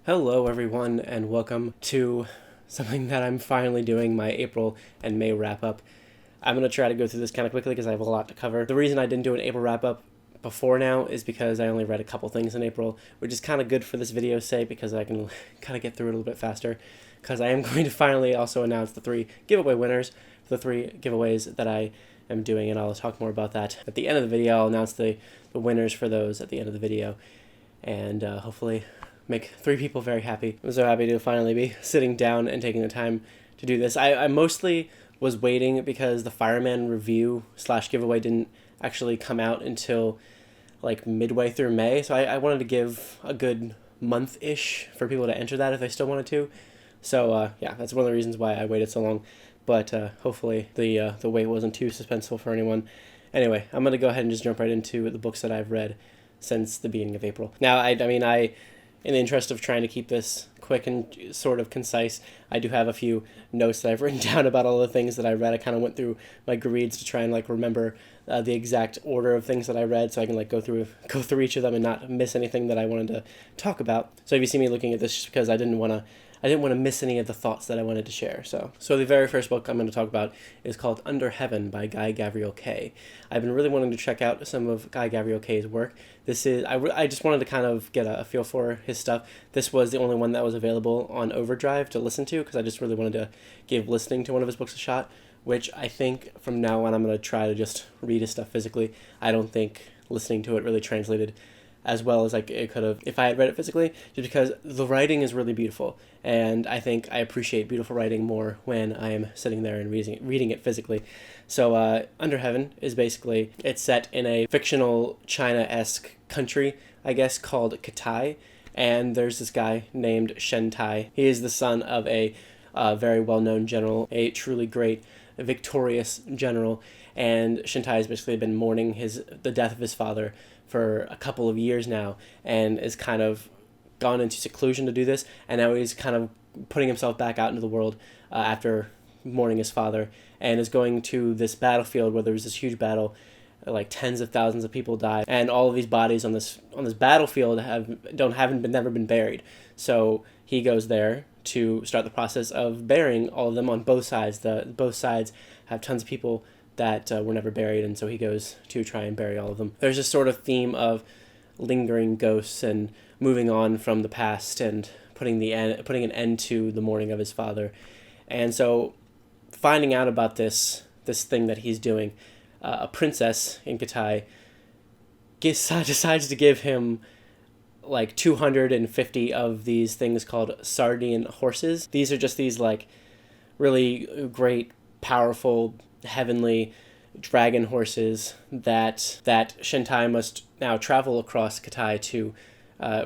Hello everyone and welcome to something that I'm finally doing, my April and May wrap-up. I'm going to try to go through this kind of quickly because I have a lot to cover. The reason I didn't do an April wrap-up before now is because I only read a couple things in April, which is kind of good for this video's sake because I can kind of get through it a little bit faster, because I am going to finally also announce the 3 giveaway winners for the 3 giveaways that I am doing, and I'll talk more about that at the end of the video. I'll announce the winners for those at the end of the video, and hopefully make 3 people very happy. I'm so happy to finally be sitting down and taking the time to do this. I mostly was waiting because the Fireman review / giveaway didn't actually come out until like midway through May, so I wanted to give a good month-ish for people to enter that if they still wanted to. So yeah, that's one of the reasons why I waited so long, but hopefully the wait wasn't too suspenseful for anyone. Anyway, I'm going to go ahead and just jump right into the books that I've read since the beginning of April. Now, I mean, in the interest of trying to keep this quick and sort of concise, I do have a few notes that I've written down about all the things that I read. I kind of went through my Goodreads to try and like remember the exact order of things that I read, so I can like go through each of them and not miss anything that I wanted to talk about. So if you see me looking at this, just because I didn't want to miss any of the thoughts that I wanted to share. So the very first book I'm going to talk about is called Under Heaven by Guy Gavriel Kay. I've been really wanting to check out some of Guy Gavriel Kay's work. I just wanted to kind of get a feel for his stuff. This was the only one that was available on Overdrive to listen to, because I just really wanted to give listening to one of his books a shot, which I think from now on I'm going to try to just read his stuff physically. I don't think listening to it really translated as well as like it could have if I had read it physically, just because the writing is really beautiful, and I think I appreciate beautiful writing more when I am sitting there and reading it physically. So Under Heaven is basically, it's set in a fictional China-esque country, I guess, called Kitai, and there's this guy named Shen Tai. He is the son of a very well-known general, a truly great, victorious general, and Shen Tai has basically been mourning the death of his father for a couple of years now, and is kind of gone into seclusion to do this, and now he's kind of putting himself back out into the world after mourning his father, and is going to this battlefield where there was this huge battle, like tens of thousands of people died, and all of these bodies on this battlefield never been buried. So he goes there to start the process of burying all of them on both sides. Both sides have tons of people that were never buried, and so he goes to try and bury all of them. There's this sort of theme of lingering ghosts and moving on from the past and putting an end to the mourning of his father. And so finding out about this thing that he's doing, a princess in Kitai decides to give him like 250 of these things called sardine horses. These are just these like really great, powerful, heavenly dragon horses that Shen Tai must now travel across Kitai to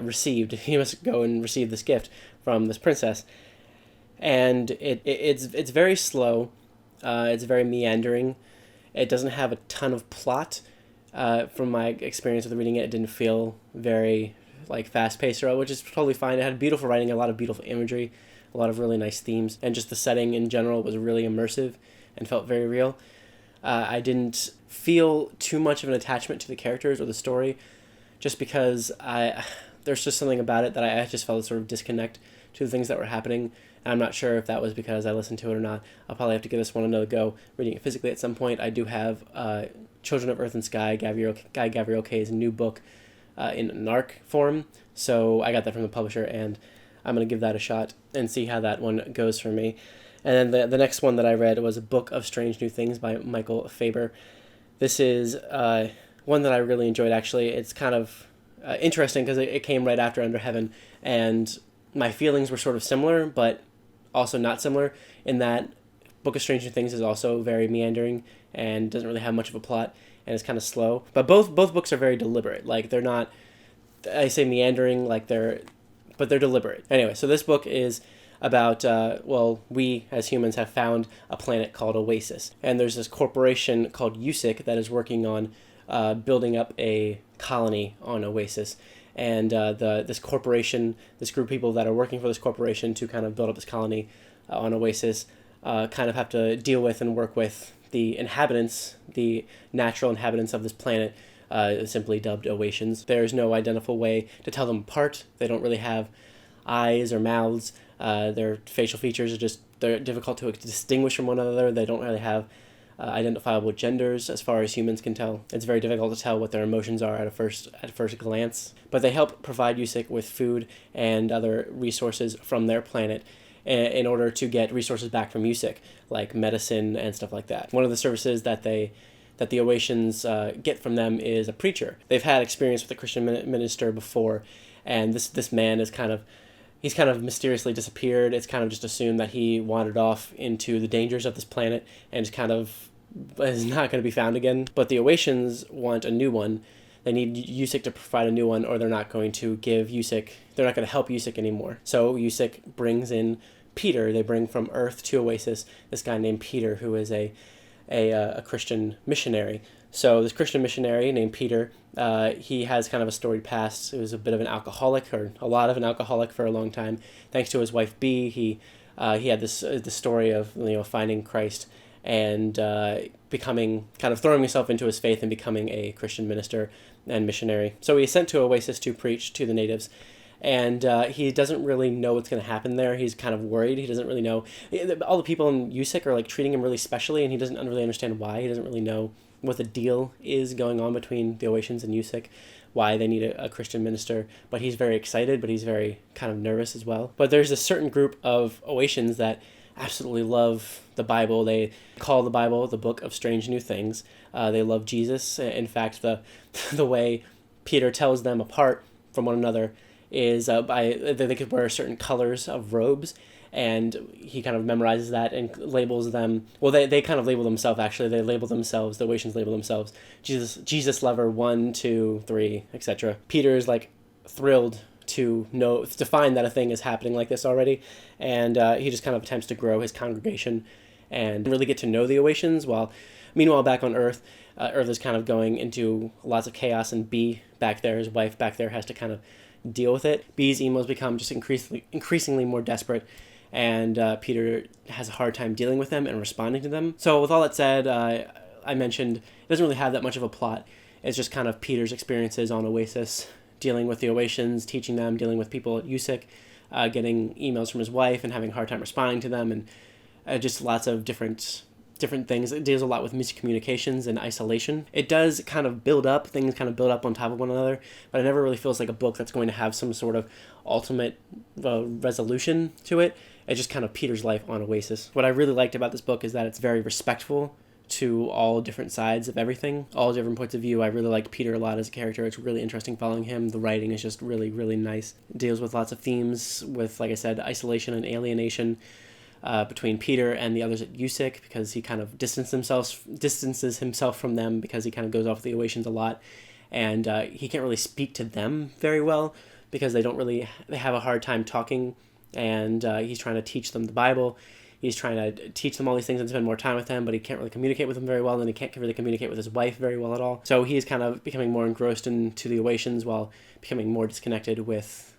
receive. He must go and receive this gift from this princess, and it's very slow. It's very meandering. It doesn't have a ton of plot. From my experience with reading it, it didn't feel very like fast-paced, which is totally fine. It had beautiful writing, a lot of beautiful imagery, a lot of really nice themes, and just the setting in general was really immersive and felt very real. I didn't feel too much of an attachment to the characters or the story, just because there's just something about it that I just felt a sort of disconnect to the things that were happening. And I'm not sure if that was because I listened to it or not. I'll probably have to give this one another go, reading it physically at some point. I do have Children of Earth and Sky, Guy Gavriel Kay's new book in NARC form, so I got that from the publisher, and I'm going to give that a shot and see how that one goes for me. And then the next one that I read was A Book of Strange New Things by Michael Faber. This is one that I really enjoyed, actually. It's kind of interesting because it came right after Under Heaven, and my feelings were sort of similar, but also not similar, in that Book of Strange New Things is also very meandering and doesn't really have much of a plot, and it's kind of slow. But both books are very deliberate. Like, they're not, I say meandering, like but they're deliberate. Anyway, so this book is about, we as humans have found a planet called Oasis. And there's this corporation called USIC that is working on building up a colony on Oasis. And this corporation, this group of people that are working for this corporation to kind of build up this colony on Oasis, kind of have to deal with and work with the inhabitants, the natural inhabitants of this planet, simply dubbed Oasians. There's no identifiable way to tell them apart. They don't really have eyes or mouths. Their facial features they're difficult to distinguish from one another. They don't really have identifiable genders as far as humans can tell. It's very difficult to tell what their emotions are at first glance. But they help provide Yusik with food and other resources from their planet in order to get resources back from Yusik, like medicine and stuff like that. One of the services that the Oatians get from them is a preacher. They've had experience with a Christian minister before, and this man is he's kind of mysteriously disappeared. It's kind of just assumed that he wandered off into the dangers of this planet and is not going to be found again. But the Oatians want a new one. They need Yusik to provide a new one, or they're not going to help Yusik anymore. So Yusik brings in Peter. They bring from Earth to Oasis this guy named Peter, who is a Christian missionary. So this Christian missionary named Peter, he has kind of a storied past. He was a bit of an alcoholic, or a lot of an alcoholic for a long time. Thanks to his wife Bee, he had this story of finding Christ and becoming, kind of throwing himself into his faith and becoming a Christian minister and missionary. So he's sent to Oasis to preach to the natives. And he doesn't really know what's going to happen there. He's kind of worried. He doesn't really know. All the people in Yusik are treating him really specially, and he doesn't really understand why. He doesn't really know what the deal is going on between the Oatians and Yusik, why they need a Christian minister. But he's very excited, but he's very kind of nervous as well. But there's a certain group of Oatians that absolutely love the Bible. They call the Bible the book of strange new things. They love Jesus. In fact, the way Peter tells them apart from one another is they could wear certain colors of robes, and he kind of memorizes that and labels them. Well, they kind of label themselves, actually. They label themselves, the Oatians label themselves, Jesus lover 1, 2, 3, etc. Peter is thrilled to find that a thing is happening like this already, and he just kind of attempts to grow his congregation and really get to know the Oatians. Meanwhile, back on Earth, Earth is kind of going into lots of chaos, and Bee back there, his wife back there, has to kind of deal with it. Bee's emos become just increasingly more desperate, and Peter has a hard time dealing with them and responding to them. So with all that said, I mentioned it doesn't really have that much of a plot. It's just kind of Peter's experiences on Oasis, dealing with the Oatians, teaching them, dealing with people at Yusik, getting emails from his wife and having a hard time responding to them, and just lots of different things. It deals a lot with miscommunications and isolation. It does kind of build up, things kind of build up on top of one another, but it never really feels like a book that's going to have some sort of ultimate resolution to it. It's just kind of Peter's life on Oasis. What I really liked about this book is that it's very respectful to all different sides of everything, all different points of view. I really like Peter a lot as a character. It's really interesting following him. The writing is just really, really nice. It deals with lots of themes with, like I said, isolation and alienation, between Peter and the others at Yusik, because he kind of distances himself from them, because he kind of goes off the Oatians a lot, and he can't really speak to them very well because they have a hard time talking, and he's trying to teach them the Bible. He's trying to teach them all these things and spend more time with them, but he can't really communicate with them very well, and he can't really communicate with his wife very well at all. So he's kind of becoming more engrossed into the Oatians while becoming more disconnected with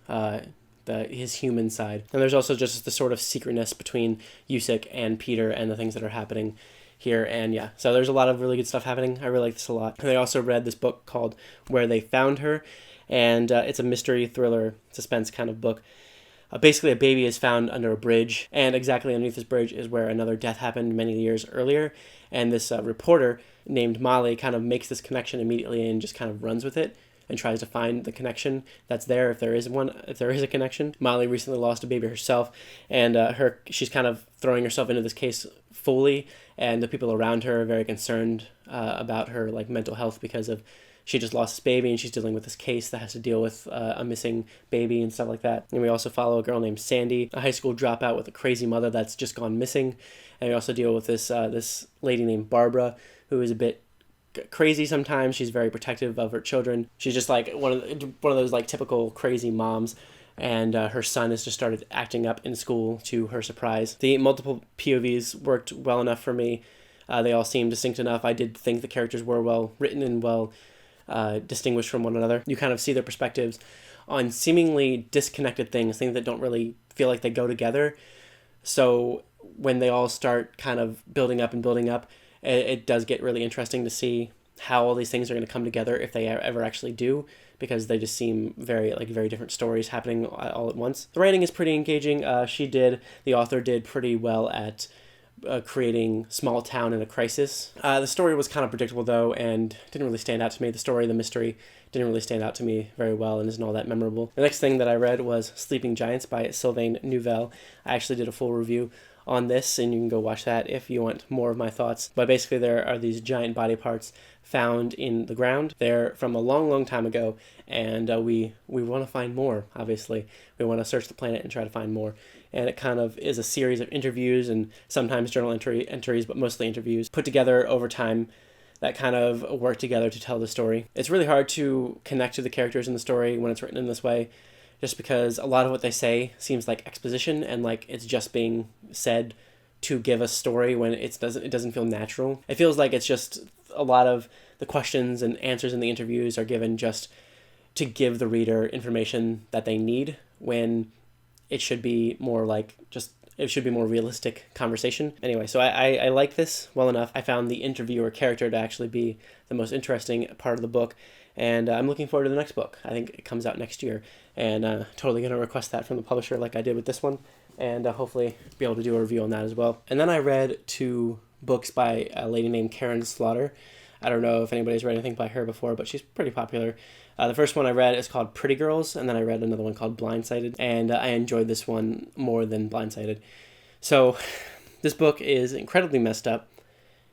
his human side. And there's also just the sort of secretness between Yusik and Peter and the things that are happening here. And yeah, so there's a lot of really good stuff happening. I really like this a lot. And I also read this book called Where They Found Her, and it's a mystery thriller suspense kind of book. Basically, a baby is found under a bridge, and exactly underneath this bridge is where another death happened many years earlier. And this reporter named Molly kind of makes this connection immediately and just kind of runs with it and tries to find the connection that's there, if there is a connection. Molly recently lost a baby herself, and she's kind of throwing herself into this case fully, and the people around her are very concerned about her mental health, because of she just lost this baby, and she's dealing with this case that has to deal with a missing baby and stuff like that. And we also follow a girl named Sandy, a high school dropout with a crazy mother that's just gone missing. And we also deal with this lady named Barbara, who is a bit crazy sometimes. She's very protective of her children. She's just one of those typical crazy moms, and her son has just started acting up in school to her surprise. The multiple POVs worked well enough for me. They all seemed distinct enough. I did think the characters were well written and well distinguished from one another. You kind of see their perspectives on seemingly disconnected things that don't really feel like they go together. So when they all start kind of building up, it does get really interesting to see how all these things are going to come together if they ever actually do, because they just seem very different stories happening all at once. The writing is pretty engaging. The author did pretty well at creating small town in a crisis. The story was kind of predictable though, and didn't really stand out to me. The mystery didn't really stand out to me very well and isn't all that memorable. The next thing that I read was Sleeping Giants by Sylvain Neuvel. I actually did a full review on this, and you can go watch that if you want more of my thoughts. But basically there are these giant body parts found in the ground. They're from a long time ago, and we want to find more, obviously. We want to search the planet and try to find more. And it kind of is a series of interviews and sometimes journal entries, but mostly interviews, put together over time that kind of work together to tell the story. It's really hard to connect to the characters in the story when it's written in this way, just because a lot of what they say seems like exposition and like it's just being said to give a story when it doesn't feel natural. It feels like it's just a lot of the questions and answers in the interviews are given just to give the reader information that they need, when it should be more like it should be more realistic conversation. Anyway, so I like this well enough. I found the interviewer character to actually be the most interesting part of the book, and I'm looking forward to the next book. I think it comes out next year, and totally going to request that from the publisher like I did with this one, and hopefully be able to do a review on that as well. And then I read 2 books by a lady named Karen Slaughter. I don't know if anybody's read anything by her before, but she's pretty popular. The first one I read is called Pretty Girls, and then I read another one called Blindsided, and I enjoyed this one more than Blindsided. So this book is incredibly messed up,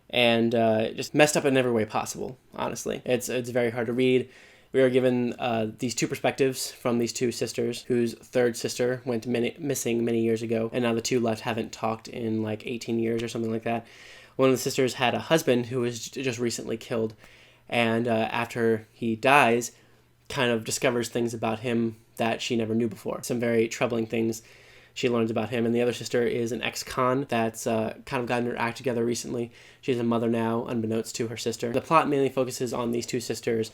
and just messed up in every way possible, honestly. It's very hard to read. We are given these 2 perspectives from these 2 sisters, whose third sister went missing many years ago, and now the 2 left haven't talked in like 18 years or something like that. One of the sisters had a husband who was just recently killed, and after he dies, kind of discovers things about him that she never knew before. Some very troubling things she learns about him. And the other sister is an ex-con that's kind of gotten her act together recently. She's a mother now, unbeknownst to her sister. The plot mainly focuses on these 2 sisters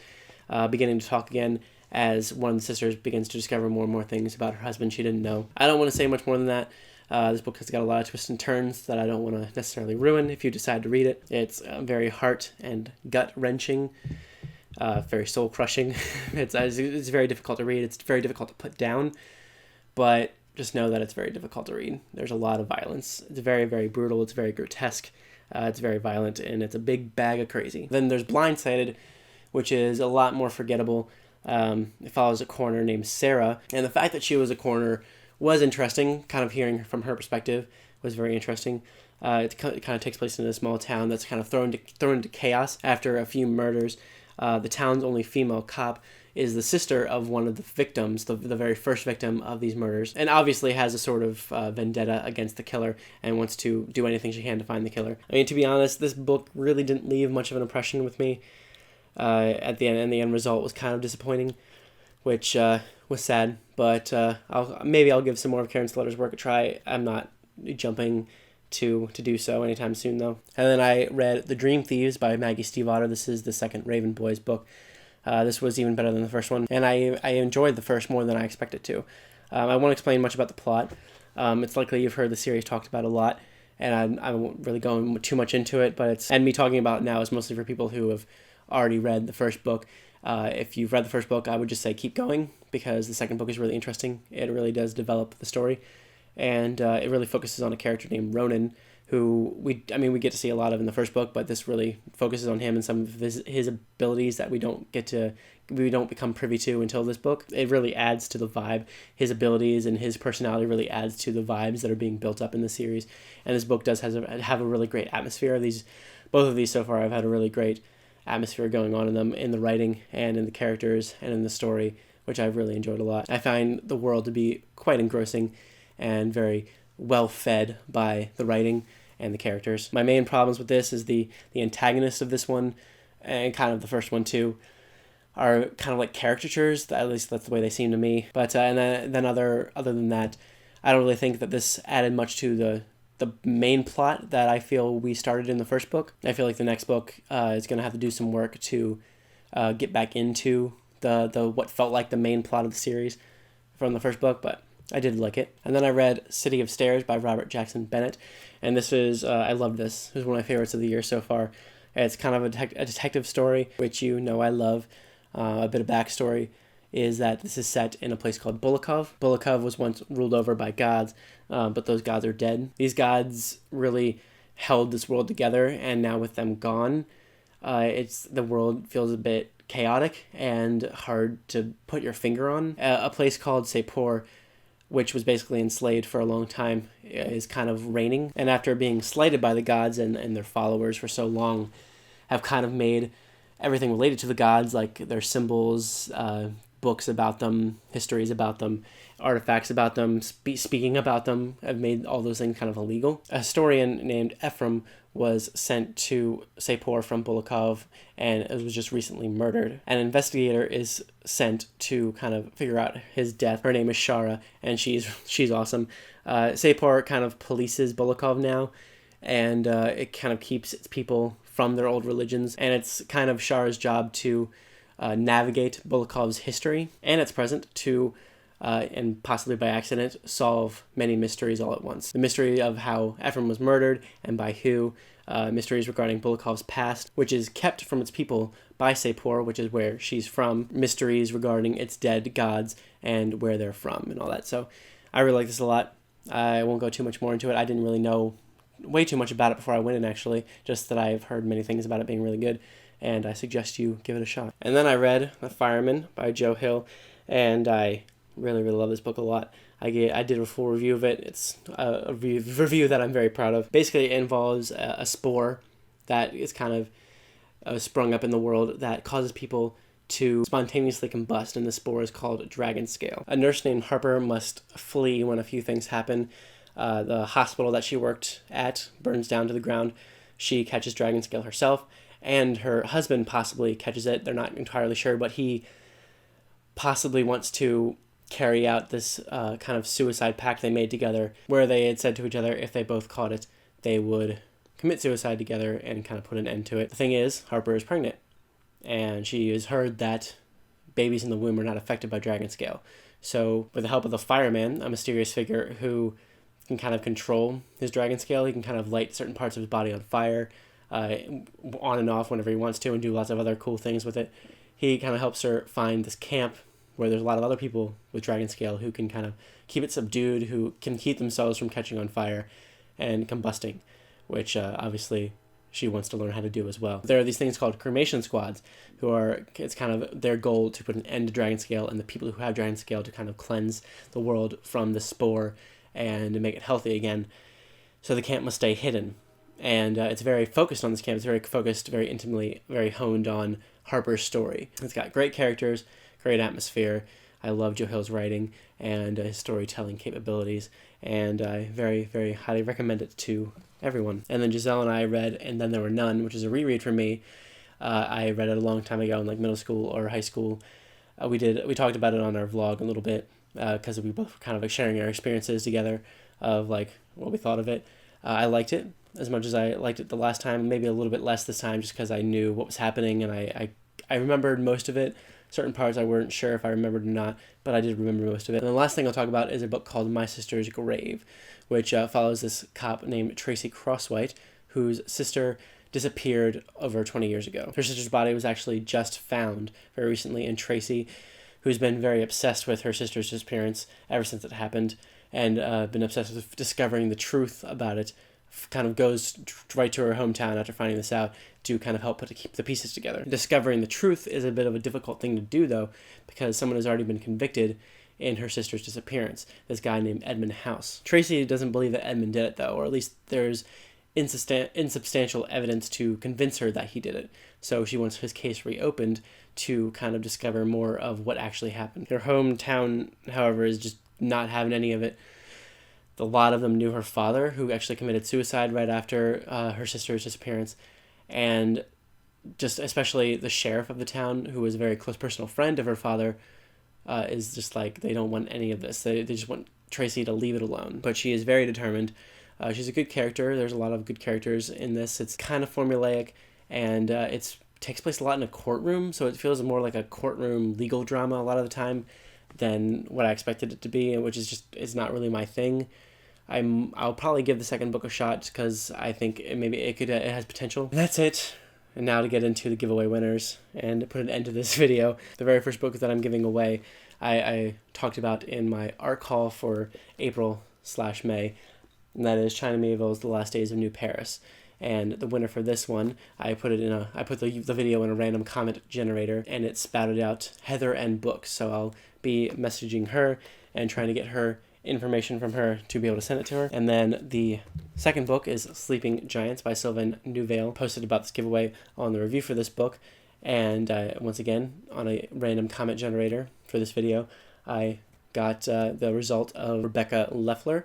beginning to talk again, as one of the sisters begins to discover more and more things about her husband she didn't know. I don't want to say much more than that. This book has got a lot of twists and turns that I don't want to necessarily ruin if you decide to read it. It's very heart and gut-wrenching, very soul-crushing. It's very difficult to read. It's very difficult to put down, but just know that it's very difficult to read. There's a lot of violence. It's very brutal. It's very grotesque. It's very violent, and it's a big bag of crazy. Then there's Blindsided, which is a lot more forgettable. It follows a coroner named Sarah, and the fact that she was a coroner was interesting. Kind of hearing from her perspective was very interesting. It kind of takes place in a small town that's kind of thrown into chaos after a few murders. The town's only female cop is the sister of one of the victims, the very first victim of these murders, and obviously has a sort of vendetta against the killer and wants to do anything she can to find the killer. I mean, to be honest, this book really didn't leave much of an impression with me at the end, and the end result was kind of disappointing, which was sad, but I'll give some more of Karen Slaughter's work a try. I'm not jumping to do so anytime soon, though. And then I read The Dream Thieves by Maggie Stiefvater. This is the second Raven Boys book. This was even better than the first one, and I enjoyed the first more than I expected to. I won't explain much about the plot. It's likely you've heard the series talked about a lot, and I won't really go too much into it, and me talking about it now is mostly for people who have already read the first book. If you've read the first book, I would just say keep going, because the second book is really interesting. It really does develop the story, and it really focuses on a character named Ronan, who we get to see a lot of in the first book, but this really focuses on him and some of his abilities that we don't become privy to until this book. It really adds to the vibe. His abilities and his personality really adds to the vibes that are being built up in the series, and this book does have a really great atmosphere. Both of these so far have had a really great atmosphere going on in them, in the writing and in the characters and in the story, which I've really enjoyed a lot. I find the world to be quite engrossing and very well fed by the writing and the characters. My main problems with this is the antagonists of this one, and kind of the first one too, are kind of like caricatures. At least that's the way they seem to me. But and then other than that, I don't really think that this added much to the main plot that I feel we started in the first book. I feel like the next book is going to have to do some work to get back into the what felt like the main plot of the series from the first book, but I did like it. And then I read City of Stairs by Robert Jackson Bennett, and this is I loved this. It was one of my favorites of the year so far. It's kind of a detective story, which you know I love. A bit of backstory is that this is set in a place called Bulakov. Bulakov was once ruled over by gods, but those gods are dead. These gods really held this world together, and now with them gone, the world feels a bit chaotic and hard to put your finger on. A place called Sepor, which was basically enslaved for a long time, is kind of reigning. And after being slighted by the gods and their followers for so long, have kind of made everything related to the gods, like their symbols, books about them, histories about them, artifacts about them, speaking about them, have made all those things kind of illegal. A historian named Ephraim was sent to Sepor from Bulakov, and it was just recently murdered. An investigator is sent to kind of figure out his death. Her name is Shara, and she's awesome. Sepor kind of polices Bulakov now, and it kind of keeps its people from their old religions, and it's kind of Shara's job to navigate Bulakov's history and its present to, and possibly by accident, solve many mysteries all at once. The mystery of how Ephraim was murdered and by who, mysteries regarding Bulakov's past, which is kept from its people by Sepor, which is where she's from, mysteries regarding its dead gods and where they're from and all that. So I really like this a lot. I won't go too much more into it. I didn't really know way too much about it before I went in, actually, just that I've heard many things about it being really good, and I suggest you give it a shot. And then I read The Fireman by Joe Hill, and I really, really love this book a lot. I did a full review of it. It's a review that I'm very proud of. Basically, it involves a spore that is kind of sprung up in the world that causes people to spontaneously combust, and the spore is called dragon scale. A nurse named Harper must flee when a few things happen. The hospital that she worked at burns down to the ground. She catches dragon scale herself, and her husband possibly catches it. They're not entirely sure, but he possibly wants to carry out this kind of suicide pact they made together, where they had said to each other if they both caught it, they would commit suicide together and kind of put an end to it. The thing is, Harper is pregnant, and she has heard that babies in the womb are not affected by dragon scale. So with the help of the Fireman, a mysterious figure who can kind of control his dragon scale, he can kind of light certain parts of his body on fire, on and off whenever he wants to, and do lots of other cool things with it. He kind of helps her find this camp where there's a lot of other people with dragon scale who can kind of keep it subdued, who can keep themselves from catching on fire and combusting, which obviously she wants to learn how to do as well. There are these things called cremation squads, it's kind of their goal to put an end to dragon scale, and the people who have dragon scale to kind of cleanse the world from the spore and to make it healthy again. So the camp must stay hidden. And it's very focused on this camp. It's very focused, very intimately, very honed on Harper's story. It's got great characters, great atmosphere. I love Joe Hill's writing and his storytelling capabilities. And I very, very highly recommend it to everyone. And then Giselle and I read And Then There Were None, which is a reread for me. I read it a long time ago in like middle school or high school. We talked about it on our vlog a little bit because we both were kind of sharing our experiences together of like what we thought of it. I liked it as much as I liked it the last time, maybe a little bit less this time just because I knew what was happening, and I remembered most of it. Certain parts I weren't sure if I remembered or not, but I did remember most of it. And the last thing I'll talk about is a book called My Sister's Grave, which follows this cop named Tracy Crosswhite, whose sister disappeared over 20 years ago. Her sister's body was actually just found very recently, and Tracy, who's been very obsessed with her sister's disappearance ever since it happened, and been obsessed with discovering the truth about it, kind of goes right to her hometown after finding this out to kind of help keep the pieces together. Discovering the truth is a bit of a difficult thing to do, though, because someone has already been convicted in her sister's disappearance, this guy named Edmund House. Tracy doesn't believe that Edmund did it, though, or at least there's insubstantial evidence to convince her that he did it. So she wants his case reopened to kind of discover more of what actually happened. Her hometown, however, is just not having any of it. A lot of them knew her father, who actually committed suicide right after her sister's disappearance, and just especially the sheriff of the town, who was a very close personal friend of her father, is just like, they don't want any of this. They just want Tracy to leave it alone. But she is very determined. She's a good character. There's a lot of good characters in this. It's kind of formulaic, and it takes place a lot in a courtroom, so it feels more like a courtroom legal drama a lot of the time than what I expected it to be, which is not really my thing. I'll probably give the second book a shot because I think it has potential. And that's it. And now to get into the giveaway winners and put an end to this video. The very first book that I'm giving away, I talked about in my art call for April/May, and that is China Miéville's The Last Days of New Paris. And the winner for this one, I put the video in a random comment generator, and it spouted out Heather and books. So I'll be messaging her and trying to get her information from her to be able to send it to her. And then the second book is Sleeping Giants by Sylvain Neuville. Posted about this giveaway on the review for this book. And once again, on a random comment generator for this video, I got the result of Rebecca Lefler.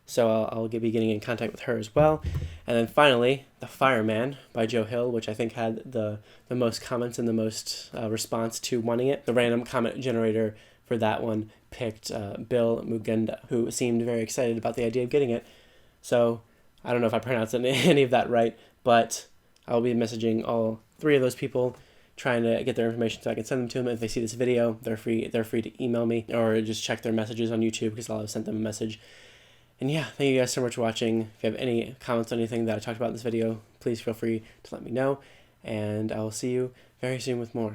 So I'll be getting in contact with her as well. And then finally, The Fireman by Joe Hill, which I think had the most comments and the most response to wanting it. The random comment generator for that one picked Bill Muganda, who seemed very excited about the idea of getting it. So I don't know if I pronounced any of that right, but I'll be messaging all three of those people, trying to get their information so I can send them to them. If they see this video, they're free to email me or just check their messages on YouTube, because I'll have sent them a message. And yeah, thank you guys so much for watching. If you have any comments on anything that I talked about in this video, please feel free to let me know. And I will see you very soon with more.